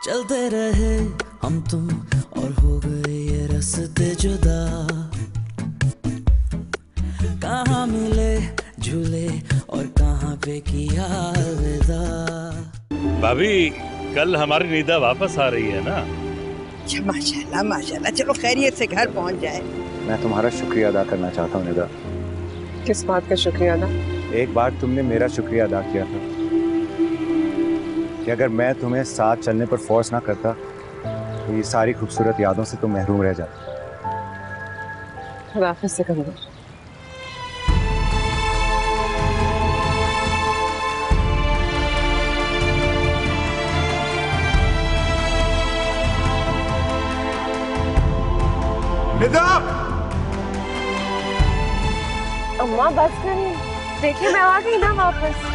चलते रहे हम तुम और हो गए ये रास्ते जुदा, कहाँ मिले झूले और कहाँ पे किया अलविदा। भाभी कल हमारी निदा वापस आ रही है ना? माशाल्लाह माशाल्लाह, चलो खैरियत से घर पहुंच जाए। मैं तुम्हारा शुक्रिया अदा करना चाहता हूँ निदा। किस बात का शुक्रिया अदा? एक बार तुमने मेरा शुक्रिया अदा किया था कि अगर मैं तुम्हें साथ चलने पर फोर्स ना करता तो ये सारी खूबसूरत यादों से तुम महरूम रह जाते। खुदाफिज़ से कहूँगा। निदा! अम्मा बस करिए, देखिए मैं आ गई ना वापस।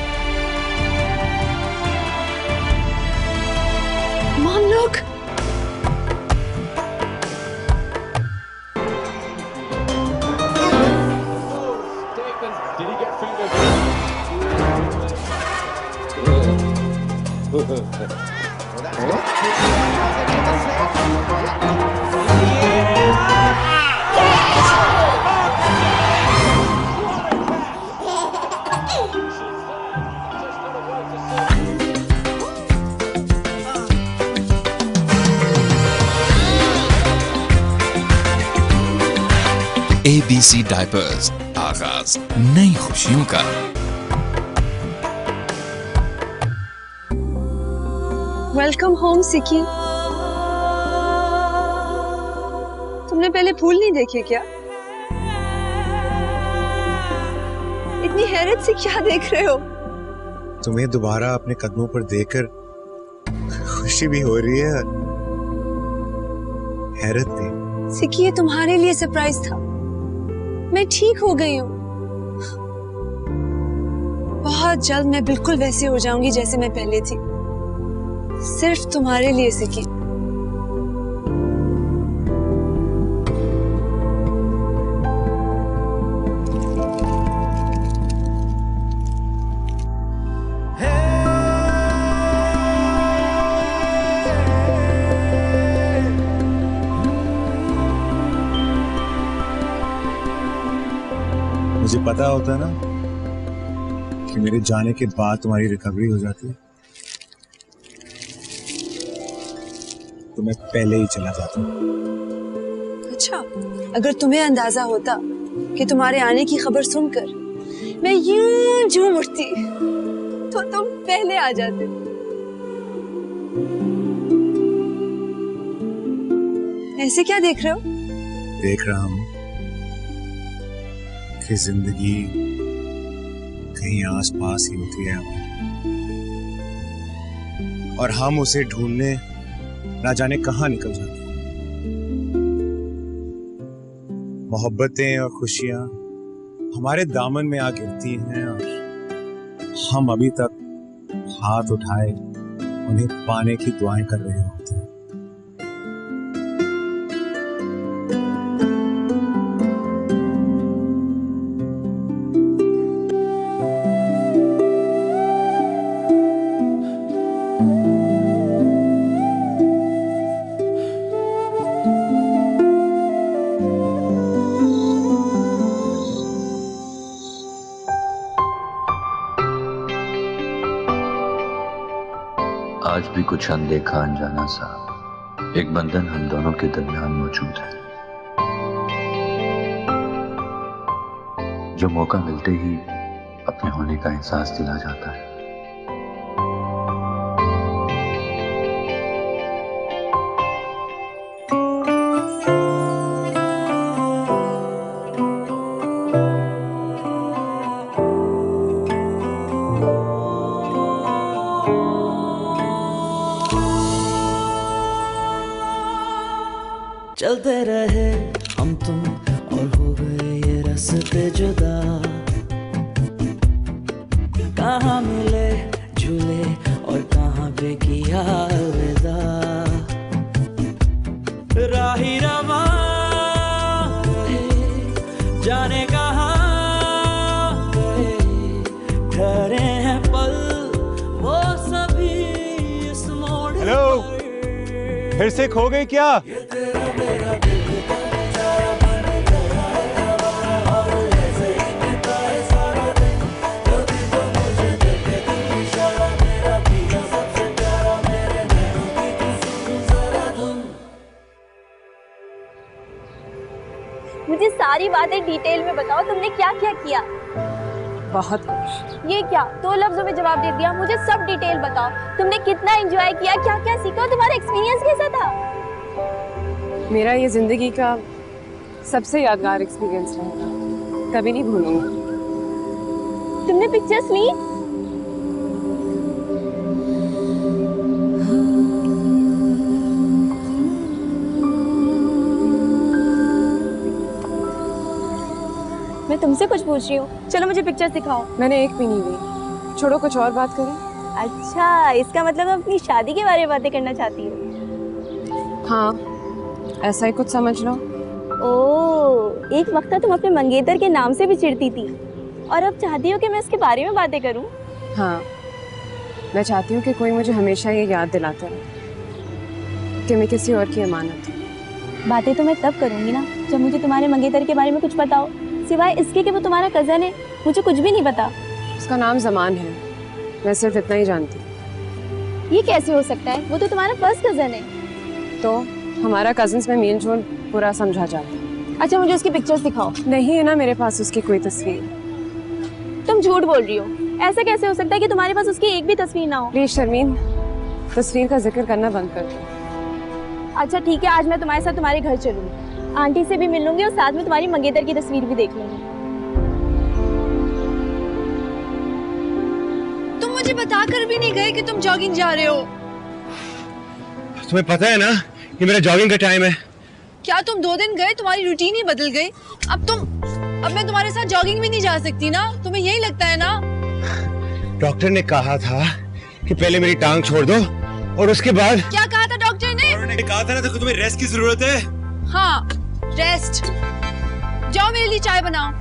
हम लोग ABC डायपर्स, आगाज नई खुशियों का। वेलकम होम सिकी। तुमने पहले फूल नहीं देखे क्या? इतनी हैरत से क्या देख रहे हो? तुम्हें दोबारा अपने कदमों पर देखकर खुशी भी हो रही है, हैरत भी। सिकी, ये तुम्हारे लिए सरप्राइज था। मैं ठीक हो गई हूँ। बहुत जल्द मैं बिल्कुल वैसे हो जाऊंगी जैसे मैं पहले थी, सिर्फ तुम्हारे लिए सिकी। मुझे पता होता ना कि मेरे जाने के बाद तुम्हारी रिकवरी हो जाती है तो मैं पहले ही चला जाता। अच्छा, अगर तुम्हें अंदाजा होता कि तुम्हारे आने की खबर सुनकर मैं यूं झूम उठती तो तुम पहले आ जाते। ऐसे क्या देख रहे हो? देख रहा हूं कि जिंदगी कहीं आसपास ही होती है और हम उसे ढूंढने ना जाने कहां निकल जाते हैं। मोहब्बतें और खुशियां हमारे दामन में आ गिरती हैं और हम अभी तक हाथ उठाए उन्हें पाने की दुआएं कर रहे होते हैं। आज भी कुछ अनदेखा अनजाना सा एक बंधन हम दोनों के दरमियान मौजूद है, जो मौका मिलते ही अपने होने का एहसास दिला जाता है। चलते रहे हम तुम और हो गए ये रास्ते जुदा, कहाँ मिले झूले और कहाँ पे किया अलविदा। राही रवा जाने कहाँ ठहरे हैं पल वो सभी इस मोड़। हेलो फिर से खो गई क्या? मुझे सारी बातें डिटेल में बताओ, तुमने क्या क्या किया? बहुत कुछ। ये क्या 2 लफ्जों में जवाब दे दिया? मुझे सब डिटेल बताओ, तुमने कितना एंजॉय किया, क्या क्या सीखा, तुम्हारा एक्सपीरियंस कैसा था? मेरा ये जिंदगी का सबसे यादगार एक्सपीरियंस रहेगा, कभी नहीं भूलूंगी। तुमने पिक्चर्स ली? मैं तुमसे कुछ पूछ रही हूँ, चलो मुझे पिक्चर्स दिखाओ। मैंने एक भी नहीं ली। छोड़ो, कुछ और बात करें। अच्छा, इसका मतलब तुम अपनी शादी के बारे में बातें करना चाहती हो? हाँ, ऐसा ही कुछ समझ लो। ओह, एक वक्त तुम अपने मंगेतर के नाम से भी चिढ़ती थी और अब चाहती हो कि मैं उसके बारे में बातें करूं? हाँ, मैं चाहती हूँ कि कोई मुझे हमेशा ये याद दिलाता रहे कि मैं किसी और की अमानत हूँ। बातें तो मैं तब करूंगी ना जब मुझे तुम्हारे मंगेतर के बारे में कुछ पता हो। सिवाय इसके कि वो तुम्हारा कजन है, मुझे कुछ भी नहीं पता। उसका नाम ज़मान है, मैं सिर्फ इतना ही जानती हूँ। ये कैसे हो सकता है? वो तो तुम्हारा फर्स्ट कजन है। तो हमारा कजन्स में मेल जोल पूरा समझा जाता है। अच्छा, मुझे उसकी पिक्चर्स दिखाओ। नहीं है ना मेरे पास उसकी कोई तस्वीर। तुम झूठ बोल रही हो। ऐसा कैसे हो सकता है कि तुम्हारे पास उसकी एक भी तस्वीर ना हो? प्लीज शर्मीन, तस्वीर का जिक्र करना बंद कर दो। अच्छा ठीक है, आज मैं तुम्हारे साथ तुम्हारे घर चलूंगी, आंटी से भी मिल लूंगी और साथ में तुम्हारी मंगेतर की तस्वीर भी देख लूंगी। तुम मुझे बताकर भी नहीं गए कि तुम जॉगिंग जा रहे हो। तुम्हें पता है ना ये मेरा जॉगिंग का टाइम है। क्या तुम 2 दिन गए, तुम्हारी रूटीन ही बदल गई? अब मैं तुम्हारे साथ जॉगिंग भी नहीं जा सकती ना? तुम्हें यही लगता है ना? डॉक्टर ने कहा था कि पहले मेरी टांग छोड़ दो और उसके बाद। क्या कहा था डॉक्टर ने? उन्होंने कहा था ना तो तुम्हें रेस्ट की जरूरत है। हाँ, रेस्ट। जाओ मेरे लिए चाय बनाओ।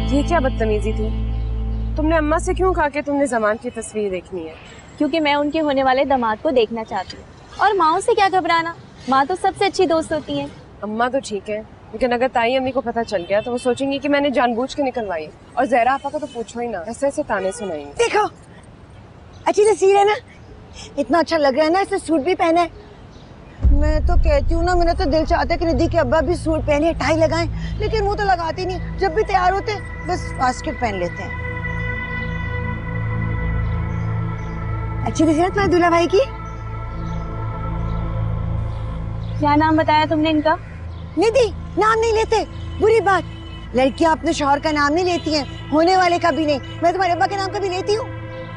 ये क्या बदतमीजी थी? तुमने अम्मा से क्यों कहा कि तुमने ज़मान की तस्वीर देखनी है? क्योंकि मैं उनके होने वाले दामाद को देखना चाहती हूँ। और माँओं से क्या घबराना, माँ तो सबसे अच्छी दोस्त होती है। अम्मा तो ठीक है, लेकिन अगर ताई अम्मी को पता चल गया तो वो सोचेंगी कि मैंने जानबूझ के निकलवाई। और ज़हरा आपा को तो पूछो ही ना, ऐसे ऐसे ताने सुनाएंगे। देखो, अच्छी तस्वीर है ना, इतना अच्छा लग रहा है ना, इसने सूट भी पहना है। मैं तो कहती हूँ ना, मेरा तो दिल चाहता है कि निधि के अब्बा भी सूट पहने, टाई लगाएं, लेकिन वो तो लगाती नहीं। जब भी तैयार होते बस बास्केट पहन लेते हैं। अच्छी तस्वीर है तुम्हारे दूल्हा भाई की। क्या नाम बताया तुमने इनका? निधि। नाम नहीं लेते, बुरी बात। लड़कियां अपने शौहर का नाम नहीं लेती हैं, होने वाले का भी नहीं। मैं तुम्हारे अब्बा के नाम का भी लेती हूँ।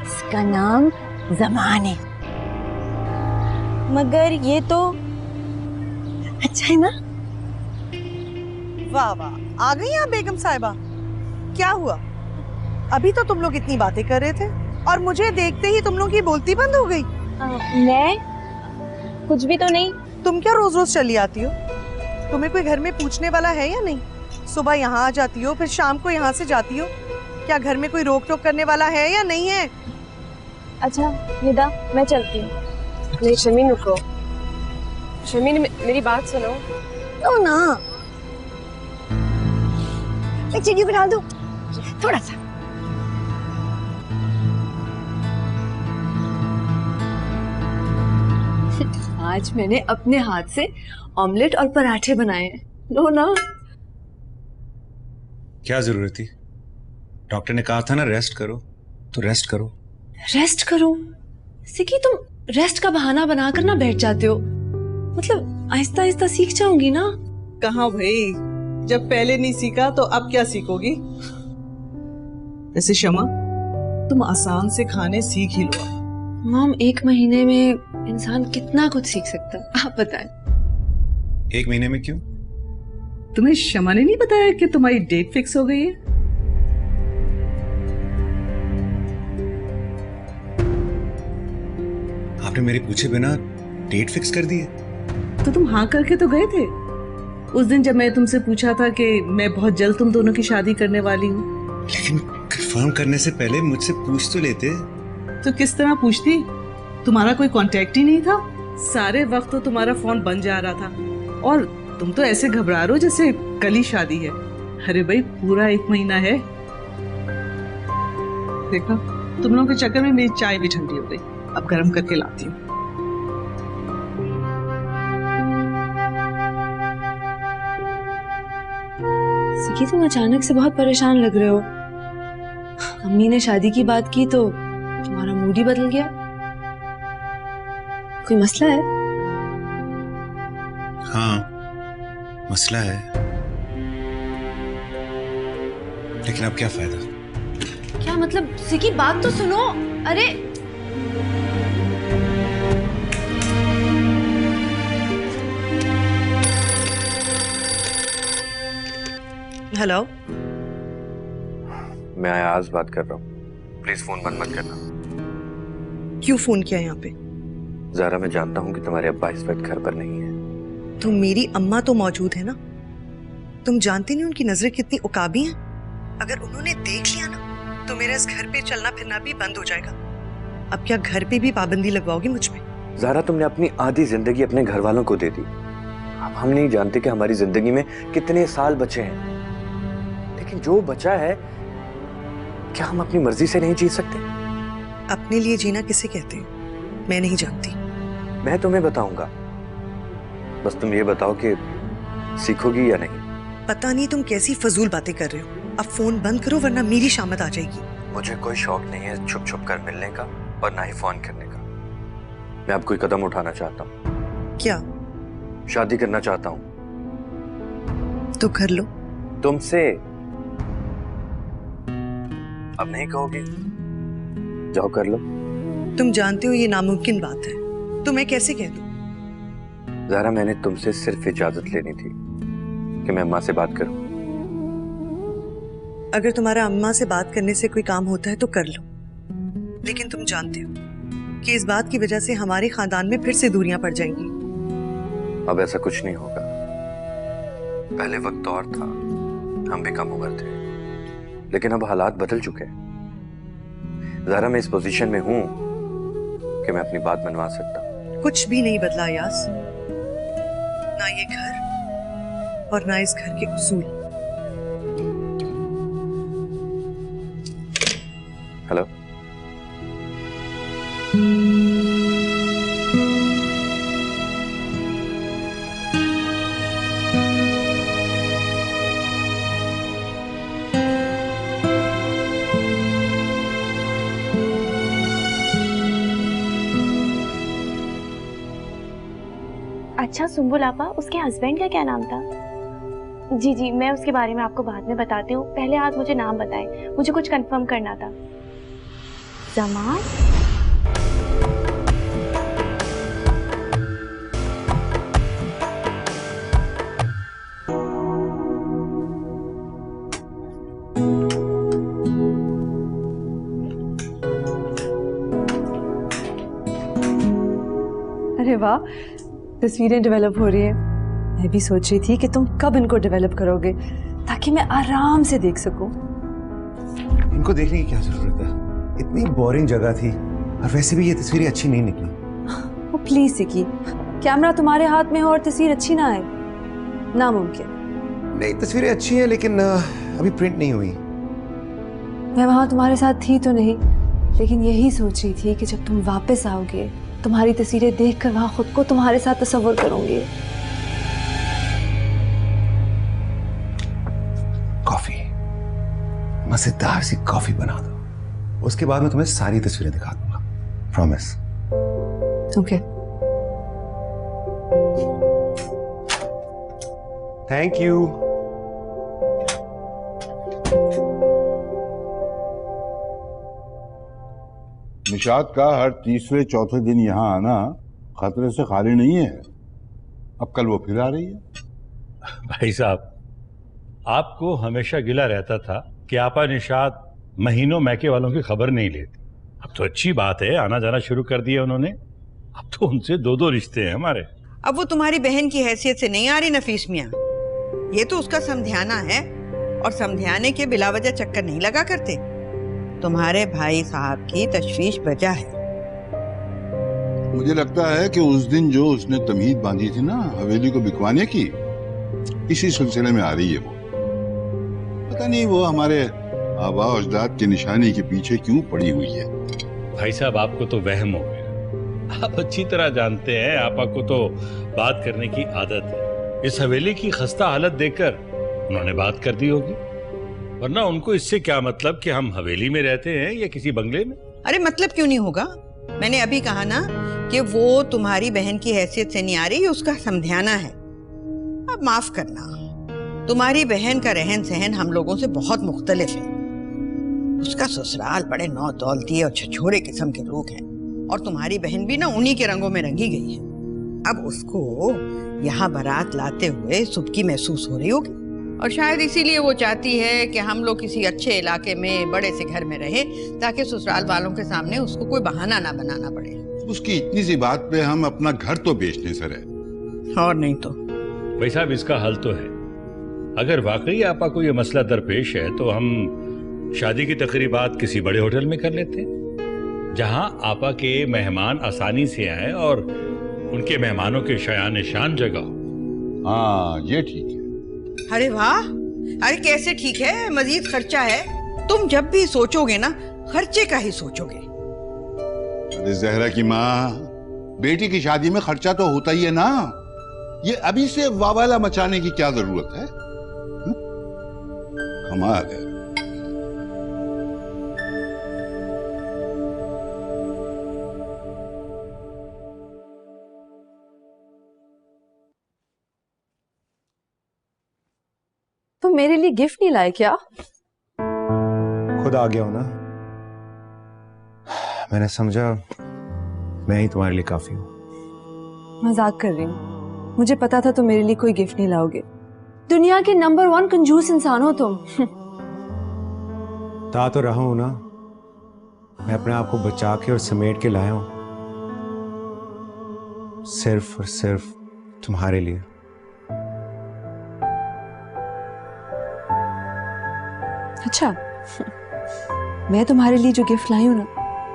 इसका नाम ज़मान है। मगर ये तो अच्छा है ना? वाह वाह, आ गई आप बेगम साहिबा। क्या हुआ? अभी तो तुम लोग इतनी बातें कर रहे थे और मुझे देखते ही तुम लोग की बोलती बंद हो गई। मैं कुछ भी तो नहीं। तुम क्या रोज रोज चली आती हो? तुम्हें कोई घर में पूछने वाला है या नहीं? सुबह यहाँ आ जाती हो, फिर शाम को यहाँ से जाती हो। क्या घर में कोई रोक टोक करने वाला है या नहीं है? अच्छा निदा, मैं चलती हूँ। नहीं शमीन, रुको। शमीन, मेरी बात सुनो। तो ना, मैं चीनी बना दूं थोड़ा सा। आज मैंने अपने हाथ से ऑमलेट और पराठे बनाए हैं, लो ना। क्या जरूरत थी? डॉक्टर ने कहा था ना रेस्ट करो, तो रेस्ट करो। रेस्ट करो? सिकी, तुम रेस्ट का बहाना बनाकर ना बैठ जाते हो। मतलब आहिस्ता आहिस्ता सीख जाऊंगी ना। कहाँ भाई, जब पहले नहीं सीखा तो अब क्या सीखोगी? वैसे शमा, तुम आसान से खाने सीख ही लो। मॉम, 1 महीने में इंसान कितना कुछ सीख सकता है, आप बताएं। 1 महीने में क्यों? तुम्हें शमा ने नहीं बताया कि तुम्हारी डेट फिक्स हो गई है? आपने मेरे पूछे बिना डेट फिक्स कर दी है। तो तुम हाँ करके तो गए थे उस दिन जब मैं तुमसे पूछा था कि मैं बहुत जल्द तुम दोनों की शादी करने वाली हूँ। लेकिन कंफर्म करने से पहले मुझसे पूछ तो लेते। तो किस तरह पूछती? तुम्हारा कोई कांटेक्ट ही नहीं था। सारे वक्त तो तुम्हारा फोन बंद जा रहा था और तुम तो ऐसे घबरा रहे हो जैसे कल ही शादी है। अरे भाई पूरा 1 महीना है। देखो तुम लोगों के चक्कर में मेरी चाय भी ठंडी हो गई, अब गर्म करके लाती हूँ। सिकी तुम अचानक से बहुत परेशान लग रहे हो। अम्मी ने शादी की बात की तो तुम्हारा मूड ही बदल गया। कोई मसला है? हाँ मसला है, लेकिन अब क्या फायदा? क्या मतलब? सिकी बात तो सुनो। अरे हेलो, मैं अयाज बात कर रहा हूँ। प्लीज फोन बंद मत करना। क्यों फोन किया यहाँ पे? ज़ारा मैं जानता हूँ कि तुम्हारे अब्बा इस वक्त घर पर नहीं है। तो मेरी अम्मा तो मौजूद है ना। तुम जानती नहीं उनकी नजरें कितनी उकाबी हैं। अगर उन्होंने देख लिया ना तो मेरा इस घर पे चलना फिरना भी बंद हो जाएगा। अब क्या घर पे भी पाबंदी लगवाओगी मुझ पे? ज़ारा तुमने अपनी आधी जिंदगी अपने घर वालों को दे दी। अब हम नहीं जानते कि हमारी जिंदगी में कितने साल बचे हैं, लेकिन जो बचा है क्या हम अपनी मर्जी से नहीं जी सकते? अपने लिए जीना किसे कहते हैं मैं नहीं जानती। मैं तुम्हें बताऊंगा, बस तुम ये बताओ कि सीखोगी या नहीं। पता नहीं तुम कैसी फजूल बातें कर रहे हो। अब फोन बंद करो वरना मेरी शामत आ जाएगी। मुझे कोई शौक नहीं है छुप छुप कर मिलने का और ना ही फोन करने का। मैं अब कोई कदम उठाना चाहता हूँ। क्या? शादी करना चाहता हूँ। तो कर लो। तुमसे? अब नहीं कहोगी? जाओ कर लो। तुम जानते हो ये नामुमकिन बात है, तो मैं कैसे कह दूं? ज़ारा मैंने तुमसे सिर्फ इजाजत लेनी थी कि मैं अम्मा से बात करूं। अगर तुम्हारा अम्मा से बात करने से कोई काम होता है तो कर लो, लेकिन तुम जानते हो कि इस बात की वजह से हमारे खानदान में फिर से दूरियां पड़ जाएंगी। अब ऐसा कुछ नहीं होगा। पहले वक्त और था, हम भी कम उम्र थे, लेकिन अब हालात बदल चुके हैं। ज़ारा मैं इस पोजीशन में हूं कि मैं अपनी बात मनवा सकता हूं। कुछ भी नहीं बदला यास, ना ये घर और ना इस घर के उसूल। हेलो, अच्छा सुंबुल आपा, उसके हस्बैंड का क्या नाम था? जी जी, मैं उसके बारे में आपको बाद में बताती हूँ। पहले आज मुझे नाम बताएं, मुझे कुछ कंफर्म करना था। जमान? अरे वाह, तस्वीरें डेवलप हो रही हैं। मैं भी सोच रही थी कि तुम कब इनको डेवलप करोगे ताकि मैं आराम से देख सकूं। इनको देखने की क्या जरूरत है? इतनी बोरिंग जगह थी, और वैसे भी ये तस्वीरें अच्छी नहीं निकली। वो प्लीज सिकी, कैमरा तुम्हारे हाथ में हो और तस्वीर अच्छी ना आए, नामुमकिन। नहीं, तस्वीरें अच्छी हैं लेकिन अभी प्रिंट नहीं हुई। मैं वहां तुम्हारे साथ थी तो नहीं, लेकिन यही सोच रही थी कि जब तुम वापस आओगे तुम्हारी तस्वीरें देखकर वहां खुद को तुम्हारे साथ तस्वर करूंगी। कॉफी, मजेदार सी कॉफी बना दो, उसके बाद मैं तुम्हें सारी तस्वीरें दिखा दूंगा, promise. Okay. Thank you. Nishat का हर तीसरे चौथे दिन यहाँ आना खतरे से खाली नहीं है। अब कल वो फिर आ रही है। भाई साहब, आपको हमेशा गिला रहता था कि आपा निशात महीनों मैके वालों की खबर नहीं लेती। अब तो अच्छी बात है, आना जाना शुरू कर दिया उन्होंने। अब तो उनसे दो दो रिश्ते हैं हमारे। अब वो तुम्हारी बहन की हैसियत से नहीं आ रही नफीस मियाँ, ये तो उसका समझाना है, और समझाने के बिला वजह चक्कर नहीं लगा करते। तुम्हारे भाई साहब की तशवीश वजह है। मुझे लगता है कि उस दिन जो उसने तमीज बांधी थी ना हवेली को बिकवाने की, इसी सिलसिले में आ रही है वो। पता नहीं वो हमारे आबा और अजदाद की निशानी के पीछे क्यों पड़ी हुई है। भाई साहब आपको तो वहम हो गया, आप अच्छी तरह जानते हैं आपा को तो बात करने की आदत है। इस हवेली की खस्ता हालत देखकर उन्होंने बात कर दी होगी, वरना उनको इससे क्या मतलब कि हम हवेली में रहते हैं या किसी बंगले में। अरे मतलब क्यों नहीं होगा, मैंने अभी कहा ना कि वो तुम्हारी बहन की हैसियत से नहीं आ रही, उसका समझाना है। अब माफ करना, तुम्हारी बहन का रहन सहन हम लोगों से बहुत मुख्तलिफ है। उसका ससुराल बड़े नौ दौलती और छछोरे किस्म के लोग हैं, और तुम्हारी बहन भी ना उन्हीं के रंगों में रंगी गई है। अब उसको यहाँ बारात लाते हुए सुबकी महसूस हो रही होगी, और शायद इसीलिए वो चाहती है कि हम लोग किसी अच्छे इलाके में बड़े से घर में रहें, ताकि ससुराल वालों के सामने उसको कोई बहाना ना बनाना पड़े। उसकी इतनी सी बात पे हम अपना घर तो बेचने से रहे, और नहीं तो। भाई साहब इसका हल तो है, अगर वाकई आपा को ये मसला दरपेश है तो हम शादी की तकरीबात किसी बड़े होटल में कर लेते हैं, जहां आपा के मेहमान आसानी से आए और उनके मेहमानों के शयान शान जगह हो। हाँ ये ठीक है। अरे वाह, अरे कैसे ठीक है, मजीद खर्चा है। तुम जब भी सोचोगे ना खर्चे का ही सोचोगे। अरे जहरा की माँ, बेटी की शादी में खर्चा तो होता ही है ना, ये अभी से वावाला मचाने की क्या जरूरत है। कमाल है। तो मेरे लिए गिफ्ट नहीं लाए क्या? खुद आ गया हूं ना, मैंने समझा मैं ही तुम्हारे लिए काफी हूं। मजाक कर रही हूँ, मुझे पता था तुम मेरे लिए कोई गिफ्ट नहीं लाओगे। दुनिया के नंबर 1 कंजूस इंसान हो तुम। ता तो रहा हूं ना, मैं अपने आप को बचा के और समेट के लाया हूं, सिर्फ और सिर्फ तुम्हारे लिए। अच्छा, मैं तुम्हारे लिए जो गिफ्ट लाई हूं ना,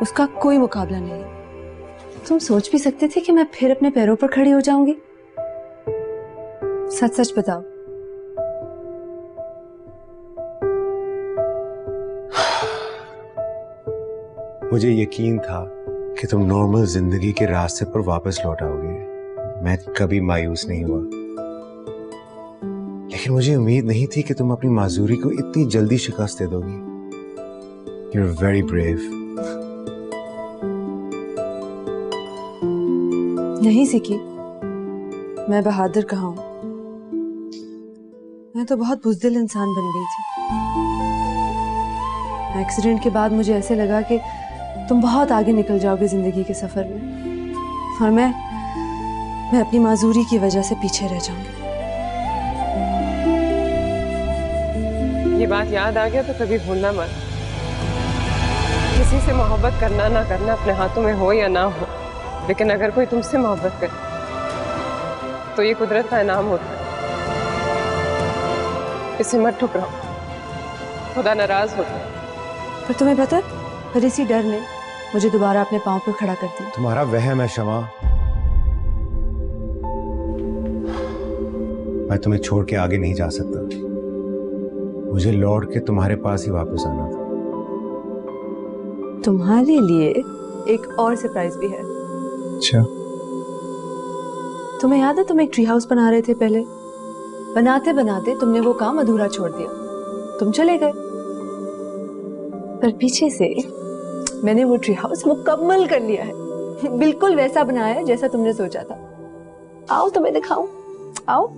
उसका कोई मुकाबला नहीं। तुम सोच भी सकते थे कि मैं फिर अपने पैरों पर खड़ी हो जाऊंगी? सच सच बताओ। मुझे यकीन था कि तुम नॉर्मल जिंदगी के रास्ते पर वापस लौट आओगे। मैं कभी मायूस नहीं हुआ, लेकिन मुझे उम्मीद नहीं थी कि तुम अपनी माजूरी को इतनी जल्दी शिकस्त दे दोगी। You're very brave. नहीं सीखी, मैं बहादुर कहाँ हूं। मैं तो बहुत बुज़दिल इंसान बन गई थी। एक्सीडेंट के बाद मुझे ऐसे लगा कि तुम बहुत आगे निकल जाओगे जिंदगी के सफर में, और मैं अपनी माजूरी की वजह से पीछे रह जाऊंगी। ये बात याद आ गया तो कभी भूलना मत। किसी से मोहब्बत करना ना करना अपने हाथों में हो या ना हो, लेकिन अगर कोई तुमसे मोहब्बत करे तो ये कुदरत का इनाम होता है। इसे मत ठुकराओ, खुदा नाराज होता है। पर तुम्हें पता है, पर इसी डर ने मुझे दोबारा अपने पांव पे खड़ा कर दिया। तुम्हारा वहम है शमा, मैं तुम्हें छोड़ के आगे नहीं जा सकता। मुझे लौट के तुम्हारे पास ही वापस आना था। तुम्हारे लिए एक और सरप्राइज भी है। अच्छा, तुम्हें याद है तुम एक ट्री हाउस बना रहे थे पहले? बनाते बनाते तुमने वो काम अधूरा छोड़ दिया, तुम चले गए। पर पीछे से मैंने वो ट्री हाउस मुकम्मल कर लिया है, बिल्कुल वैसा बनाया है जैसा तुमने सोचा था। आओ तुम्हें दिखाऊं, आओ।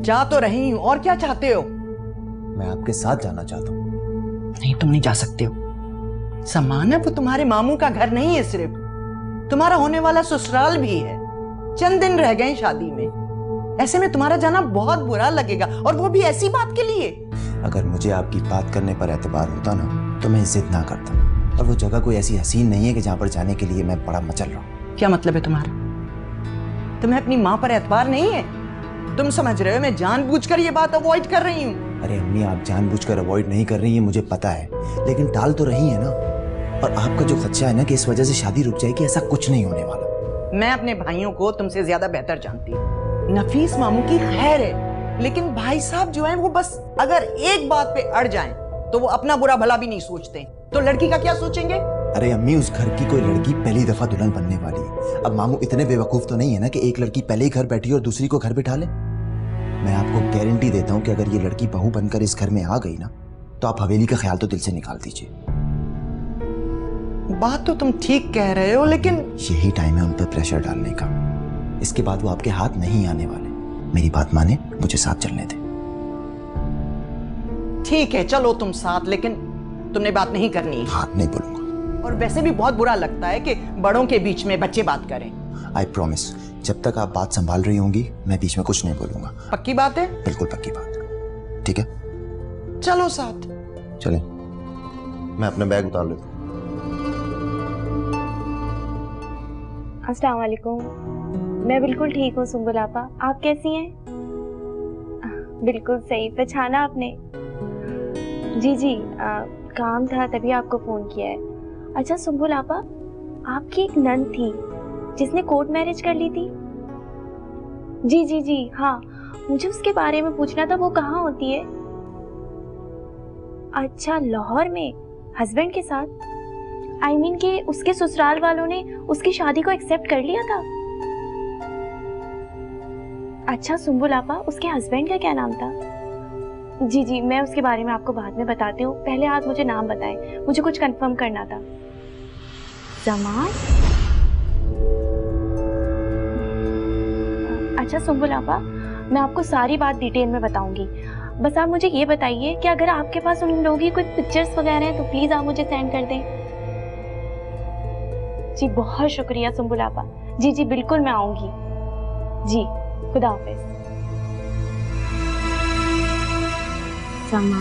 जा तो रही हूं, और क्या चाहते हो? मैं आपके साथ जाना चाहता हूँ। नहीं, तुम नहीं जा सकते हो। सामान है वो तुम्हारे मामू का घर नहीं है, सिर्फ तुम्हारा होने वाला ससुराल भी है। चंद दिन रह गए शादी में, ऐसे में तुम्हारा जाना बहुत बुरा लगेगा, और वो भी ऐसी बात के लिए। अगर मुझे आपकी बात करने पर एतबार होता ना तो मैं जिद ना करता। और वो जगह कोई ऐसी हसीन नहीं है कि जहां पर जाने के लिए मैं बड़ा मचल रहा हूँ। क्या मतलब है तुम्हारा? तुम्हें अपनी माँ पर एतबार नहीं है? तुम समझ रहे हो मैं जानबूझकर ये बात अवॉइड कर रही हूँ? अरे अम्मी, आप जानबूझकर अवॉइड नहीं कर रही हैं, मुझे पता है, लेकिन टाल तो रही है ना। और आपका जो खदशा है ना कि इस वजह से शादी रुक जाएगी, ऐसा कुछ नहीं होने वाला। मैं अपने भाइयों को तुमसे ज्यादा बेहतर जानती हूँ। नफीस मामू की खैर है, लेकिन भाई साहब जो हैं वो बस अगर एक बात पे अड़ जाएं तो वो अपना बुरा भला भी नहीं सोचते, तो लड़की का क्या सोचेंगे? अरे अम्मी, उस घर की कोई लड़की पहली दफा दुल्हन बनने वाली है। अब मामू इतने बेवकूफ तो नहीं है ना कि एक लड़की पहले ही घर बैठी और दूसरी को घर बिठा ले। मैं आपको गारंटी देता हूँ कि अगर ये लड़की बहू बनकर इस घर में आ गई ना, तो आप हवेली का ख्याल तो दिल से निकाल दीजिए। बात तो तुम ठीक कह रहे हो, लेकिन यही टाइम है उन पर प्रेशर डालने का। इसके बाद वो आपके हाथ नहीं आने वाले। मेरी बात माने, मुझे साथ चलने दे। ठीक है चलो तुम साथ, लेकिन तुमने बात नहीं करनी। हाँ, नहीं बोलूंगा। और वैसे भी बहुत बुरा लगता है कि बड़ों के बीच में बच्चे बात करें। आई प्रॉमिस, जब तक आप बात संभाल रही होंगी मैं बीच में कुछ नहीं बोलूंगा। पक्की बात है? बिल्कुल पक्की बात। ठीक है, चलो साथ। चलें। मैं अपना बैग उतार लेता हूँ। अस्सलाम वालेकुम। मैं बिल्कुल ठीक हूँ सुंबुल आपा, आप कैसी हैं? बिल्कुल सही पहचाना आपने। जी जी, काम था तभी आपको फ़ोन किया है। अच्छा सुंबुल आपा, आपकी एक नंद थी जिसने कोर्ट मैरिज कर ली थी। जी जी जी हाँ, मुझे उसके बारे में पूछना था, वो कहाँ होती है? अच्छा, लाहौर में हस्बैंड के साथ? आई मीन कि उसके ससुराल वालों ने उसकी शादी को एक्सेप्ट कर लिया था। अच्छा सुंबुल आपा, उसके हस्बैंड का क्या नाम था? जी जी, मैं उसके बारे में आपको बाद में बताती हूँ, पहले आप मुझे नाम बताएं, मुझे कुछ कंफर्म करना था। जमान? अच्छा सुंबुल आपा, मैं आपको सारी बात डिटेल में बताऊंगी, बस आप मुझे ये बताइए कि अगर आपके पास उन लोगों की कोई पिक्चर्स वगैरह हैं तो प्लीज आप मुझे सेंड कर दें। जी बहुत शुक्रिया सुंबुल आपा। जी जी बिल्कुल मैं आऊंगी। जी खुदा हाफिज। समा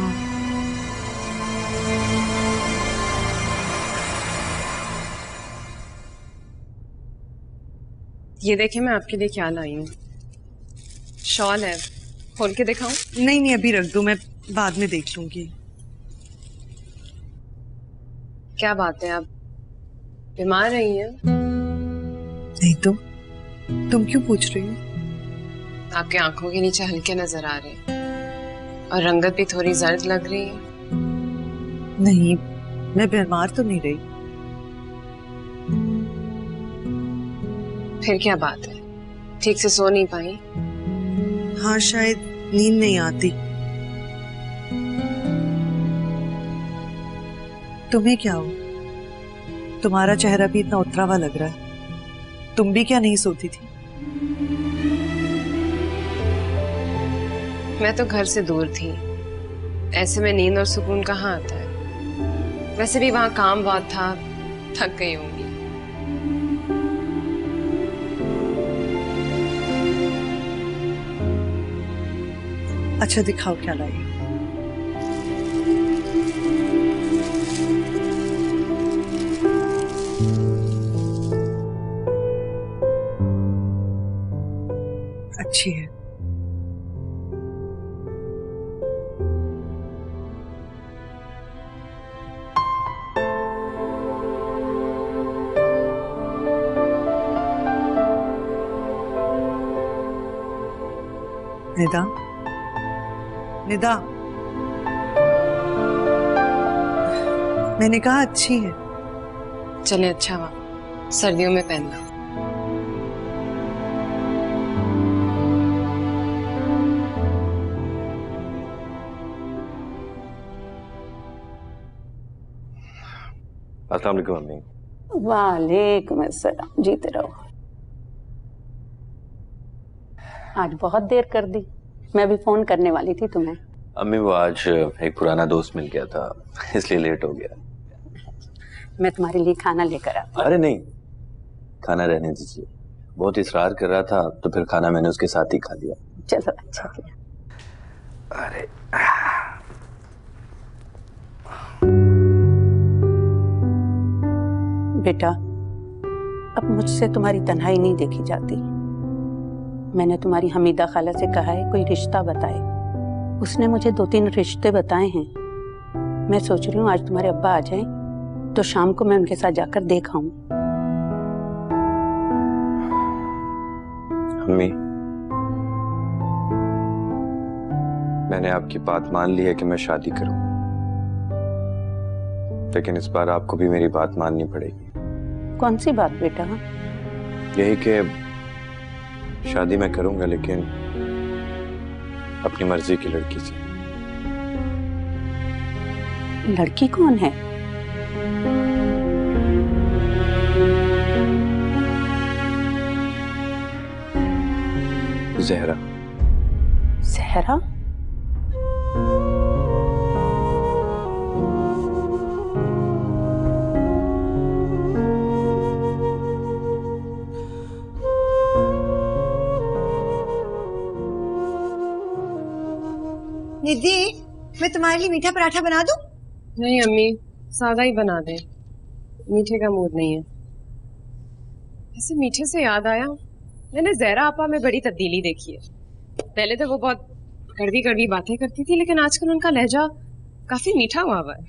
ये देखिए, मैं आपके लिए क्या लाई हूँ। शॉल है, खोल के दिखाऊं? नहीं नहीं, अभी रख दो, मैं बाद में देख लूंगी। क्या बात है, आप बीमार रही हैं? नहीं तो तुम क्यों पूछ रही हो? आपके आंखों के नीचे हल्के नजर आ रहे हैं और रंगत भी थोड़ी जर्द लग रही है। नहीं, मैं बीमार तो नहीं रही। फिर क्या बात है, ठीक से सो नहीं पाई? हाँ, शायद नींद नहीं आती। तुम्हें क्या हो? तुम्हारा चेहरा भी इतना उतरा हुआ लग रहा है। तुम भी क्या नहीं सोती थी? मैं तो घर से दूर थी, ऐसे में नींद और सुकून कहाँ आता है। वैसे भी वहां काम बहुत था, थक गई होंगी। अच्छा दिखाओ क्या लाई। अच्छी है। निदा, निदा, मैंने कहा अच्छी है। चले, अच्छा हुआ, सर्दियों में पहनना। अस्सलाम वालेकुम अम्मी। वालेकुम अस्सलाम, जीते रहो। आज बहुत देर कर दी, मैं भी फोन करने वाली थी तुम्हें। अम्मी वो आज एक पुराना दोस्त मिल गया था, इसलिए लेट हो गया। मैं तुम्हारे लिए खाना लेकर आ। अरे नहीं, खाना रहने दीजिए। बहुत इसरार कर रहा था तो फिर खाना मैंने उसके साथ ही खा लिया। चलो अच्छा किया। अरे बेटा, अब मुझसे तुम्हारी तन्हाई नहीं देखी जाती। मैंने तुम्हारी हमीदा खाला से कहा है कोई रिश्ता बताए। उसने मुझे 2-3 रिश्ते बताए हैं। मैं सोच रही हूँ आज तुम्हारे अब्बा आ जाएं तो शाम को मैं उनके साथ जाकर देख आऊं। अम्मी, मैंने आपकी बात मान ली है कि मैं शादी करूं, लेकिन इस बार आपको भी मेरी बात माननी पड़ेगी। कौन सी बात बेटा? यही कि शादी मैं करूंगा, लेकिन अपनी मर्जी की लड़की से। लड़की कौन है? ज़हरा। ज़हरा? निधि, मैं तुम्हारे लिए मीठा पराठा बना दूं? नहीं अम्मी, सादा ही बना दे, मीठे का मूड नहीं है। ऐसे मीठे से याद आया, मैंने ज़हरा आपा में बड़ी तब्दीली देखी है। पहले तो वो बहुत कड़वी कड़वी बातें करती थी, लेकिन आजकल उनका लहजा काफी मीठा हुआ है।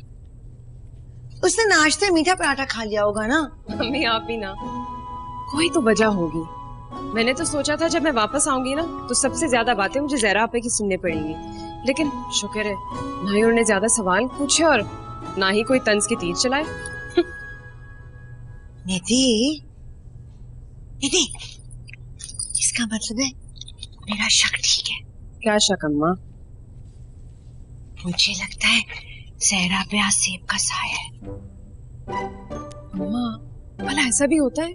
उसने नाश्ते मीठा पराठा खा लिया होगा ना? अम्मी आप ही ना, कोई तो वजह होगी। मैंने तो सोचा था जब मैं वापस आऊंगी ना तो सबसे ज्यादा बातें मुझे ज़हरा आपा की सुनने पड़ेंगी, लेकिन शुक्र है ना ही उन्होंने ज्यादा सवाल पूछे और ना ही कोई तंज की तीर चलाए। निधि, निधि, इसका मतलब है मेरा शक ठीक है। क्या शक अम्मा? मुझे लगता है ज़हरा पे आज सेब का साया है। अम्मा, भला ऐसा भी होता है?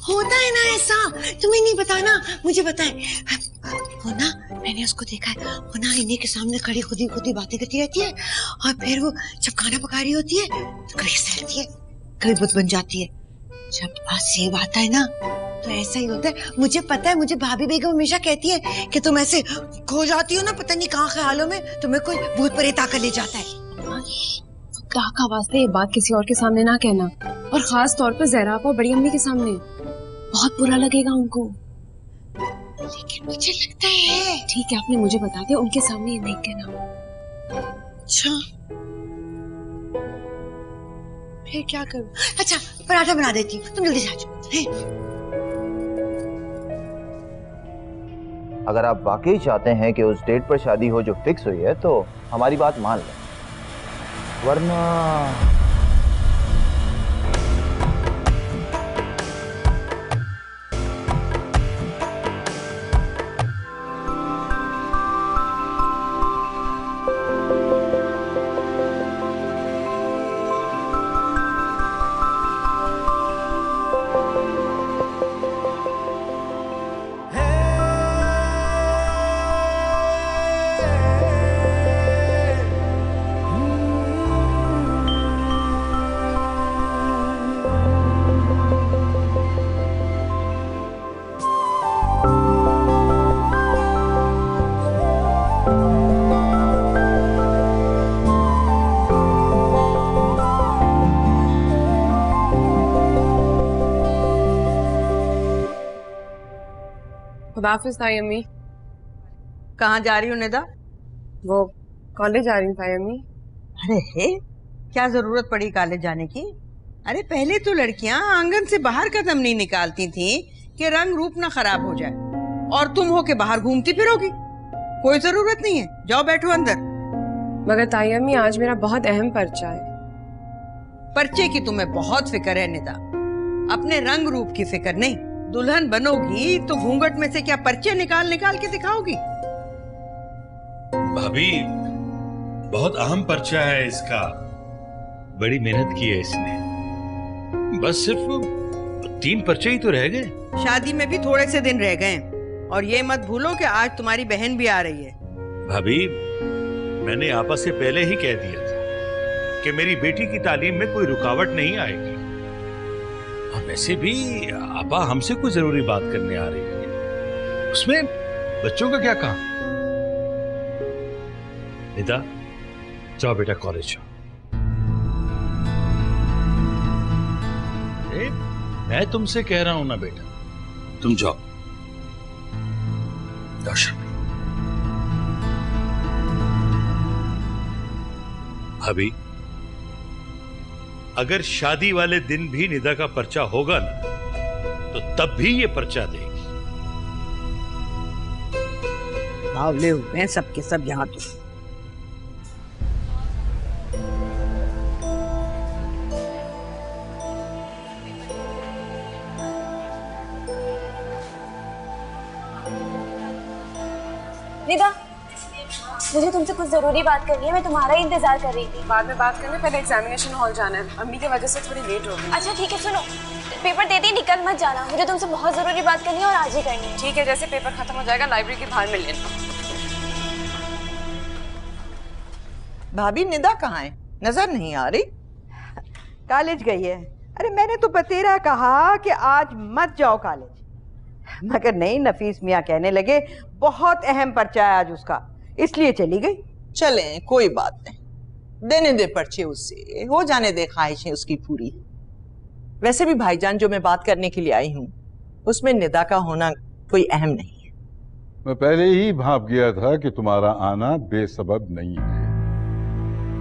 होता है ना ऐसा, तुम्हें नहीं पता ना, मुझे पता है। वो ना, मैंने उसको देखा है, वो ना इन्हीं के सामने खड़ी खुदी खुदी बातें करती रहती है, और फिर वो जब खाना पका रही होती है तो कभी ऐसे रहती है, कभी बुत बन जाती है। जब सेब आता है ना तो ऐसा ही होता है। मुझे पता है, मुझे भाभी बेगम हमेशा कहती है कि तुम ऐसे खो जाती हो ना, पता नहीं कहाँ ख्यालों में, तुम्हें कोई भूत प्रेत आकर ले जाता है। खुदा का वास्ते ये बात किसी और के सामने ना कहना, और खास तौर पर ज़हरा आपा और बड़ी अम्मी के सामने, बहुत बुरा लगेगा उनको। लेकिन मुझे लगता है। ठीक है, आपने मुझे बता दिया, उनके सामने ये नहीं कहना। अच्छा, फिर क्या करूं? अच्छा, पराठा बना देती हूँ, तुम जल्दी से आ जाओ। अगर आप वाकई चाहते हैं कि उस डेट पर शादी हो जो फिक्स हुई है तो हमारी बात मान लें, वरना खुदाफिज ताई अम्मी। कहाँ जा रही हो निदा? वो कॉलेज जा रही हूँ ताई अम्मी। अरे क्या जरूरत पड़ी कॉलेज जाने की? अरे पहले तो लड़कियां आंगन से बाहर कदम नहीं निकालती थी कि रंग रूप ना खराब हो जाए, और तुम हो के बाहर घूमती फिरोगी। कोई जरूरत नहीं है, जाओ बैठो अंदर। मगर ताई अम्मी आज मेरा बहुत अहम पर्चा है। पर्चे की तुम्हें बहुत फिक्र है निदा, अपने रंग रूप की फिक्र नहीं। दुल्हन बनोगी तो घूंघट में से क्या पर्चे निकाल निकाल के दिखाओगी? भाभी, बहुत अहम पर्चा है इसका, बड़ी मेहनत की है इसने। बस सिर्फ 3 पर्चे ही तो रह गए। शादी में भी थोड़े से दिन रह गए, और ये मत भूलो कि आज तुम्हारी बहन भी आ रही है। भाभी, मैंने आपा से पहले ही कह दिया था कि मेरी बेटी की तालीम में कोई रुकावट नहीं आएगी। और वैसे भी आपा हमसे कोई जरूरी बात करने आ रही है, उसमें बच्चों का क्या काम? निदा, जाओ बेटा कॉलेज जाओ। मैं तुमसे कह रहा हूं ना बेटा, तुम जाओ। भाभी, अगर शादी वाले दिन भी निदा का पर्चा होगा ना, तो तब भी ये पर्चा देगी। बावले हुए हैं सबके सब यहाँ तो। निदा, मुझे तुमसे कुछ जरूरी बात करनी है। मैं तुम्हारा ही इंतजार कर रही थी। बाद में बात करने, पहले एग्जामिनेशन हॉल जाना है। अम्मी की वजह से थोड़ी लेट हो गई। अच्छा ठीक है, सुनो, पेपर देते ही निकल मत जाना। मुझे तुमसे बहुत जरूरी बात करनी है और आज ही करनी है। ठीक है, जैसे पेपर खत्म हो जाएगा लाइब्रेरी के बाहर मिल लेना। भाभी निदा कहाँ है? नजर नहीं आ रही। कॉलेज गई है। अरे मैंने तो बतेरा कहा कि आज मत जाओ कॉलेज, मगर नहीं, नफीस मियाँ कहने लगे बहुत अहम पर्चा है आज उसका, इसलिए चली गई। चले कोई बात नहीं, देने दे पर्चे उससे, हो जाने दे ख्वाहिशें उसकी पूरी। वैसे भी भाईजान जो मैं बात करने के लिए आई हूँ उसमें निदा का होना कोई अहम नहीं है। मैं पहले ही भाप गया था कि तुम्हारा आना बेसबब नहीं है।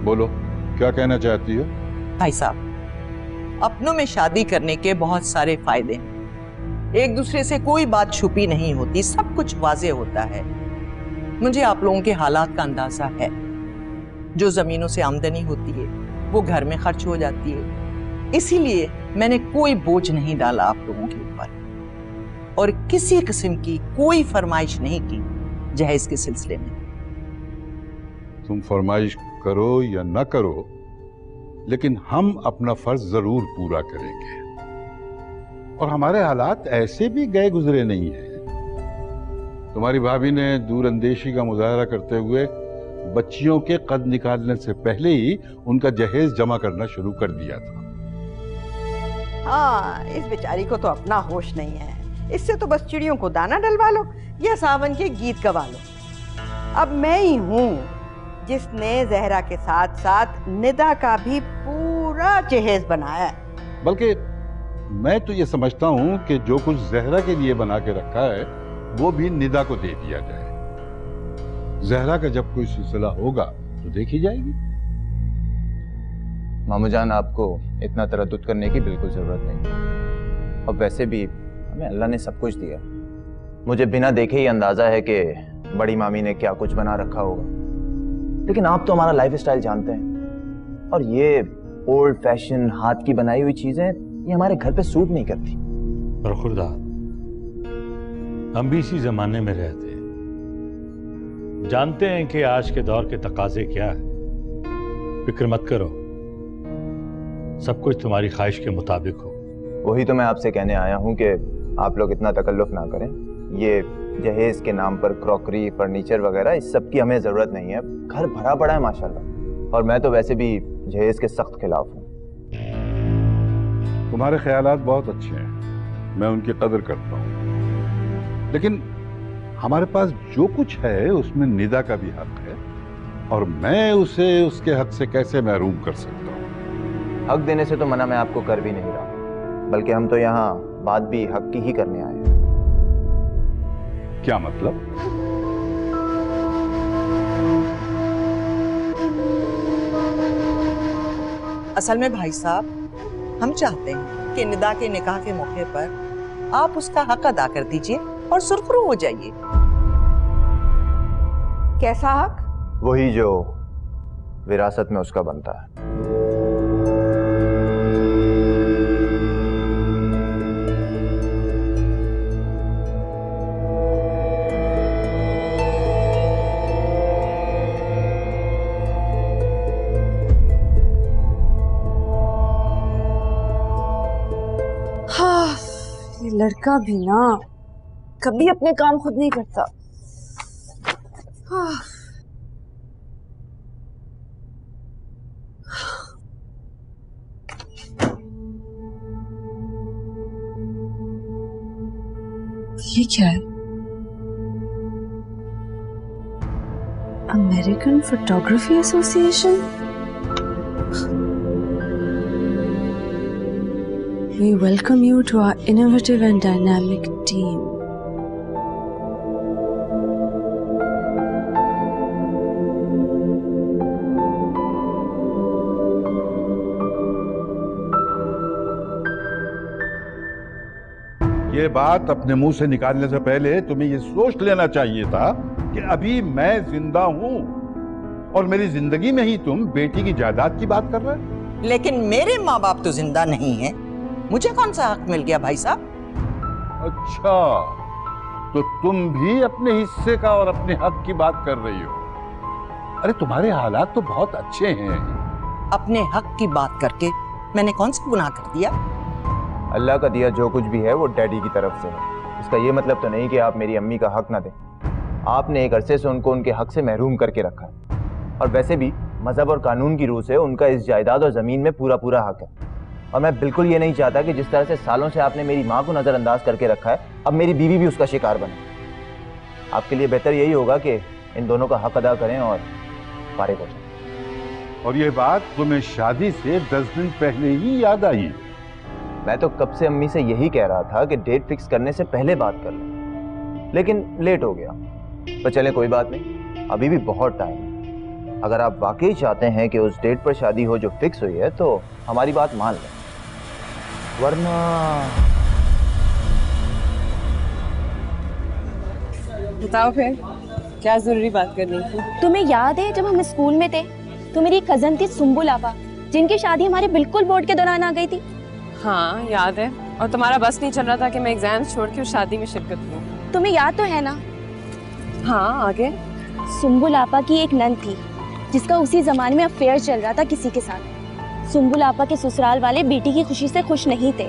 बोलो क्या कहना चाहती हो? भाई साहब, अपनों में शादी करने के बहुत सारे फायदे हैं। एक दूसरे से कोई बात छुपी नहीं होती, सब कुछ वाजे होता है। मुझे आप लोगों के हालात का अंदाजा है। जो जमीनों से आमदनी होती है वो घर में खर्च हो जाती है, इसीलिए मैंने कोई बोझ नहीं डाला आप लोगों के ऊपर और किसी किस्म की कोई फरमाइश नहीं की जहेज के सिलसिले में। तुम फरमाइश करो या न करो, लेकिन हम अपना फर्ज जरूर पूरा करेंगे। और हमारे हालात ऐसे भी गए गुजरे नहीं हैं। तुम्हारी भाभी ने दूरअंदेशी का मुजाहरा करते हुए बच्चियों के कद निकालने से पहले ही उनका जहेज जमा करना शुरू कर दिया था। हाँ, इस बेचारी को तो अपना होश नहीं है। इससे तो बस चिड़ियों को दाना डलवा लो या सावन के गीत गवा लो। अब मैं ही हूँ जिसने जहरा के साथ साथ निदा का भी पूरा जहेज बनाया है। बल्कि मैं तो ये समझता हूँ कि जो कुछ जहरा के लिए बना के रखा है वो भी निदा को दे दिया जाए। जहरा का जब कोई सिलसिला होगा तो देखी जाएगी। मामू जान, आपको इतना तरद्दुद करने की बिल्कुल जरूरत नहीं। अब वैसे भी हमें अल्लाह ने सब कुछ दिया। मुझे बिना देखे ही अंदाजा है कि बड़ी मामी ने क्या कुछ बना रखा होगा, लेकिन आप तो हमारा लाइफस्टाइल जानते हैं और ये ओल्ड फैशन हाथ की बनाई हुई चीजें ये हमारे घर पे सूट नहीं करती। पर खुदा, हम भी इसी जमाने में रहते हैं, जानते हैं कि आज के दौर के तकाजे क्या है। फिक्र मत करो, सब कुछ तुम्हारी ख्वाहिश के मुताबिक हो। वही तो मैं आपसे कहने आया हूँ कि आप लोग इतना तकल्लुफ ना करें। ये जहेज के नाम पर क्रॉकरी, फर्नीचर वगैरह इस सब की हमें जरूरत नहीं है। घर भरा पड़ा है माशाल्लाह, और मैं तो वैसे भी जहेज के सख्त खिलाफ हूँ। तुम्हारे ख्यालात बहुत अच्छे हैं, मैं उनकी कदर करता हूँ, लेकिन हमारे पास जो कुछ है उसमें निदा का भी हक है और मैं उसे उसके हक से कैसे महरूम कर सकता हूँ? हक देने से तो मना मैं आपको कर भी नहीं रहा, बल्कि हम तो यहाँ बात भी हक की ही करने आए हैं। क्या मतलब? असल में भाई साहब, हम चाहते हैं कि निदा के निकाह के मौके पर आप उसका हक अदा कर दीजिए और सुरखरू हो जाइए। कैसा हक? वही जो विरासत में उसका बनता है। हाँ, ये लड़का भी ना कभी अपने काम खुद नहीं करता। हाँ। ये क्या है? American photography association. We welcome you to our innovative and dynamic team. ये बात अपने मुंह से निकालने से पहले तुम्हें ये सोच लेना चाहिए था कि अभी मैं जिंदा हूं और मेरी जिंदगी में ही तुम बेटी की जायदाद की बात कर रहे हो। लेकिन मेरे माँ बाप तो जिंदा नहीं हैं। मुझे कौन सा हक मिल गया भाई साहब? अच्छा, तो तुम भी अपने हिस्से का और अपने हक की बात कर रही हो। अरे तुम्हारे हालात तो बहुत अच्छे हैं। अपने हक की बात करके मैंने कौन सा गुनाह कर दिया? अल्लाह का दिया जो कुछ भी है वो डैडी की तरफ से है। इसका ये मतलब तो नहीं कि आप मेरी अम्मी का हक ना दें। आपने एक अरसे से उनको उनके हक से महरूम करके रखा है, और वैसे भी मजहब और कानून की रूह से उनका इस जायदाद और ज़मीन में पूरा पूरा हक है। और मैं बिल्कुल ये नहीं चाहता कि जिस तरह से सालों से आपने मेरी माँ को नज़रअंदाज करके रखा है, अब मेरी बीवी भी उसका शिकार बने। आपके लिए बेहतर यही होगा कि इन दोनों का हक अदा करें और फारिग हो जाएं। और ये बात तुम्हें शादी से 10 दिन पहले ही याद आई? मैं तो कब से अम्मी से यही कह रहा था कि डेट फिक्स करने से पहले बात कर लें, लेकिन लेट हो गया। पर चलें, कोई बात नहीं, अभी भी बहुत टाइम है। अगर आप वाकई चाहते हैं कि उस डेट पर शादी हो जो फिक्स हुई है तो हमारी बात मान लें, वरना बताओ फिर क्या जरूरी बात करनी थी? तुम्हें याद है जब हम स्कूल में थे तो मेरी कजन थी सुम्बुल आफा, जिनकी शादी हमारे बिल्कुल बोर्ड के दौरान आ गई थी। हाँ याद है, और तुम्हारा बस नहीं चल रहा था कि मैं एग्जाम्स छोड़ के उस शादी में शिरकत करूं। तुम्हें याद तो है ना? हाँ, आगे? सुम्बुल आपा की एक नंद थी जिसका उसी जमाने में अफेयर चल रहा था किसी के साथ। सुम्बुल आपा के ससुराल वाले बेटी की खुशी से खुश नहीं थे,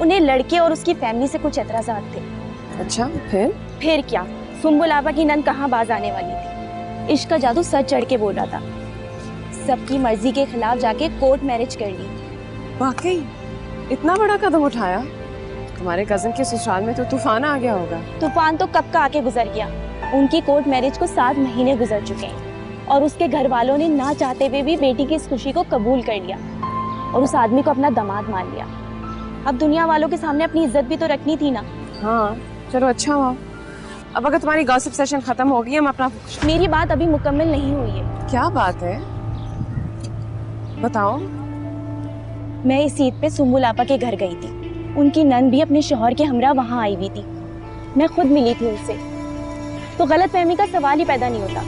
उन्हें लड़के और उसकी फैमिली से कुछ एतराज़ात थे। अच्छा, फिर क्या, सुम्बुल आपा की नंद कहाँ बाज आने वाली थी। इश्क का जादू सर चढ़ के बोल रहा था। सबकी मर्जी के खिलाफ जाके कोर्ट मैरिज कर ली। वाकई इतना बड़ा कदम उठाया? तुम्हारे कजन के ससुराल में तो तूफान आ गया होगा। तूफान तो कब का आके गुजर गया। उनकी कोर्ट मैरिज को 7 महीने गुजर चुके हैं और उसके घर वालों ने ना चाहते हुए भी बेटी की इस खुशी को कबूल कर लिया और उस आदमी को अपना दामाद मान लिया। अब दुनिया वालों के सामने अपनी इज्जत भी तो रखनी थी ना। हाँ चलो, अच्छा हुआ। अब अगर तुम्हारी गॉसिप सेशन खत्म हो गई, हम अपना... मेरी बात अभी मुकम्मल नहीं हुई है। क्या बात है, बताओ। मैं इस ईद पे सुम्बुल आपा के घर गई थी। उनकी नंद भी अपने शौहर के हमरा वहाँ आई हुई थी। मैं खुद मिली थी उनसे, तो गलतफहमी का सवाल ही पैदा नहीं होता।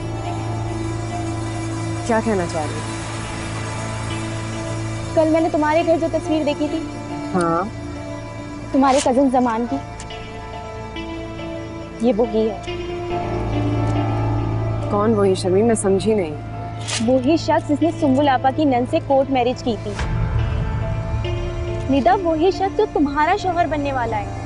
क्या कहना चाह रही हो? कल मैंने तुम्हारे घर जो तस्वीर देखी थी, हाँ, तुम्हारे कजन जमान की, ये वही है। कौन वही शर्मी? मैं समझी नहीं। वही शख्स जिसने सुम्बुल आपा की नंद से कोर्ट मैरिज की थी। निदा, वही शख्स जो तुम्हारा शौहर बनने वाला है।